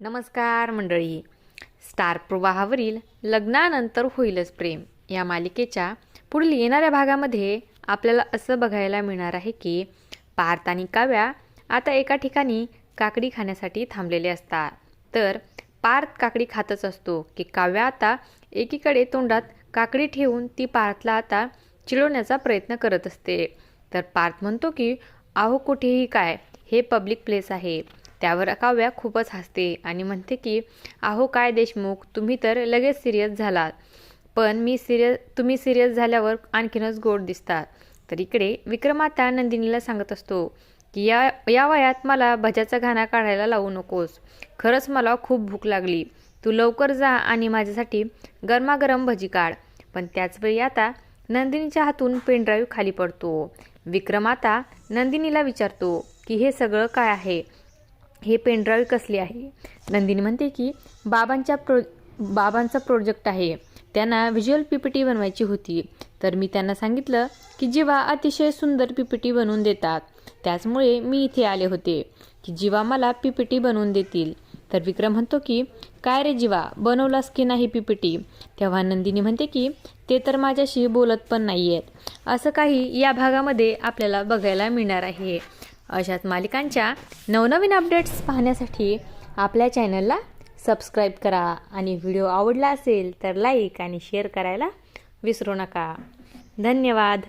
नमस्कार मंडळी. स्टार प्रवाहावरील लग्नानंतर होईलच प्रेम या मालिकेच्या पुढील येणाऱ्या भागामध्ये आपल्याला असं बघायला मिळणार आहे की पार्थ आणि काव्या आता एका ठिकाणी काकडी खाण्यासाठी थांबलेले असतात. तर पार्थ काकडी खातच असतो की काव्या आता एकीकडे तोंडात काकडी ठेवून ती पार्थला आता चिडवण्याचा प्रयत्न करत असते. तर पार्थ म्हणतो की अहो कुठेही काय, हे पब्लिक प्लेस आहे. त्यावर काव्या खूपच हसते आणि म्हणते की अहो काय देशमुख, तुम्ही तर लगेच सिरियस झालात, पण तुम्ही सिरियस झाल्यावर आणखीनच गोड दिसतात. तर इकडे विक्रम आता नंदिनीला सांगत असतो की या वयात मला भज्याचा घाणा काढायला लावू नकोस. खरंच मला खूप भूक लागली. तू लवकर जा आणि माझ्यासाठी गरमागरम भजी काढ. पण त्याचवेळी आता नंदिनीच्या हातून पेनड्राईव्ह खाली पडतो. विक्रम आता नंदिनीला विचारतो की हे सगळं काय आहे, हे पेनड्राईव्ह कसली आहे. नंदिनी म्हणते की बाबांचा प्रोजेक्ट आहे, त्यांना व्हिज्युअल पीपीटी बनवायची होती. तर मी त्यांना सांगितलं की जीवा अतिशय सुंदर पीपीटी बनवून देतात, त्याचमुळे मी इथे आले होते की जीवा मला पीपीटी बनवून देतील. तर विक्रम म्हणतो की काय रे जीवा, बनवलास की नाही पीपीटी. तेव्हा नंदिनी म्हणते की ते तर माझ्याशी बोलत पण नाही आहेत. असं काही या भागामध्ये आपल्याला बघायला मिळणार आहे. अशाच मालिकांच्या नवनवीन अपडेट्स पाहण्यासाठी आपल्या चॅनलला सबस्क्राईब करा आणि व्हिडिओ आवडला असेल तर लाईक आणि शेअर करायला विसरू नका. धन्यवाद.